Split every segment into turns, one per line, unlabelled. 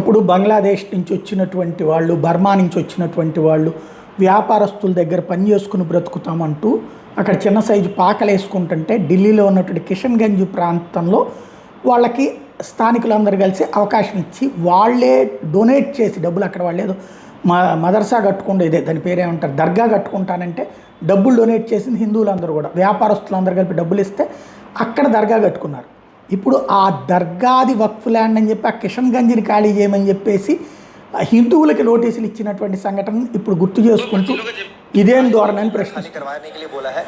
ఒకప్పుడు బంగ్లాదేశ్ నుంచి వచ్చినటువంటి వాళ్ళు, బర్మా నుంచి వచ్చినటువంటి వాళ్ళు వ్యాపారస్తుల దగ్గర పని చేసుకుని బ్రతుకుతామంటూ అక్కడ చిన్న సైజు పాకలు వేసుకుంటుంటే ఢిల్లీలో ఉన్నటువంటి కిషన్గంజ్ ప్రాంతంలో వాళ్ళకి స్థానికులందరూ కలిసి అవకాశం ఇచ్చి వాళ్ళే డొనేట్ చేసి డబ్బులు అక్కడ వాళ్ళు ఏదో మదర్సా కట్టుకుంటే ఇదే దాని పేరేమంటారు దర్గా కట్టుకుంటానంటే డబ్బులు డొనేట్ చేసింది హిందువులందరూ కూడా వ్యాపారస్తులందరూ కలిపి డబ్బులు ఇస్తే అక్కడ దర్గా కట్టుకున్నారు. ఇప్పుడు ఆ దర్గాది వక్ఫ్ ల్యాండ్ అని చెప్పి ఆ కిషన్గంజ్ని ఖాళీ చేయమని చెప్పేసి హిందువులకి నోటీసులు ఇచ్చినటువంటి సంఘటన ఇప్పుడు గుర్తు చేసుకుంటూ ఇదేం ధోరణి అని ప్రశ్నిస్తున్నారు.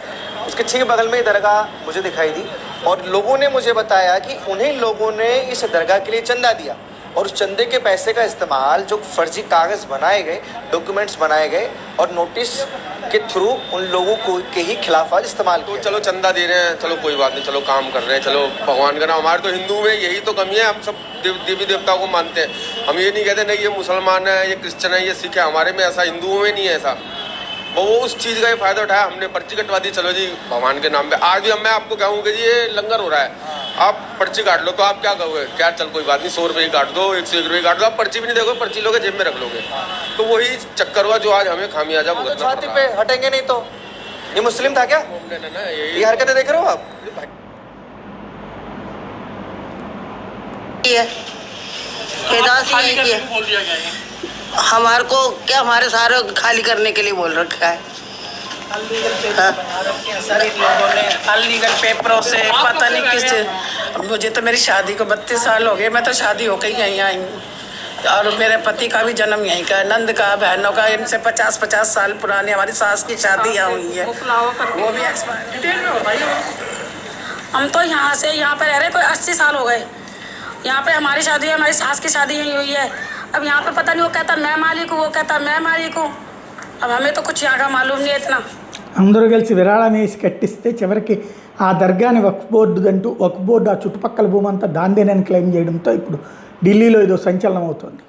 उसके ठीक बगल में दरगाह मुझे दिखाई दी और लोगों ने मुझे बताया कि उन्हीं लोगों ने इस दरगाह के लिए चंदा दिया और उस चंदे के पैसे का इस्तेमाल जो फर्जी कागज़ बनाए गए, डॉक्यूमेंट्स बनाए गए और नोटिस के थ्रू उन लोगों को के ही खिलाफ आज इस्तेमाल किया।
चलो चंदा दे रहे हैं, चलो कोई बात नहीं, चलो काम कर रहे हैं, चलो भगवान का नाम। हमारे तो हिंदू में यही तो कमी है, हम सब देवी देवताओं को मानते हैं। हम ये नहीं कहते नहीं ये मुसलमान है, ये क्रिश्चन है, ये सिख है। हमारे में ऐसा हिंदुओं में नहीं है ऐसा। वो उस चीज़ का ही फायदा उठाया, हमने पर्ची कटवा दी, चलो जी भगवान के नाम पे। आज भी मैं आपको कहूँ कि जी ये लंगर हो रहा है, आप पर्ची काट लो, तो आप क्या कहोगे? क्या चल कोई बात नहीं, 100 रुपये काट दो, 101 रुपये काट दो, आप पर्ची भी नहीं देखो, पर्ची लोगे जेब में रख लोगे। तो वही चक्कर हुआ जो आज हमें खामियाजा भुगतना पड़ रहा है।
पे हटेंगे नहीं तो ये मुस्लिम था क्या? ये हरकतें देख रहे हो आप?
हमारे को क्या हमारे सारे खाली करने के लिए बोल रखा है।
अनलीगल पेपरों से पता नहीं किस। मुझे तो मेरी शादी को 32 साल हो गए, मैं तो शादी होकर ही यहीं आई हूँ और मेरे पति का भी जन्म यहीं का, नंद का, बहनों का, इनसे 50-50 साल पुरानी हमारी सास की शादी यहाँ हुई है, वो भी एक्सपायर। हम तो यहाँ से यहाँ पे रह रहे कोई 80 साल हो गए। यहाँ पे हमारी शादी है, हमारी सास की शादी यहीं हुई है। अब यहाँ पे पता नहीं वो कहता मैं मालिक हूँ, वो कहता मैं मालिक हूँ। अब हमें तो कुछ यहाँ का मालूम नहीं है इतना।
అందరూ కలిసి విరాళం వేసి కట్టిస్తే చివరికి ఆ దర్గాని వక్ఫ్ బోర్డు అంటూ వక్ఫ్ బోర్డు ఆ చుట్టుపక్కల భూమి అంతా దాందేనని క్లెయిమ్ చేయడంతో ఇప్పుడు ఢిల్లీలో ఏదో సంచలనం అవుతుంది.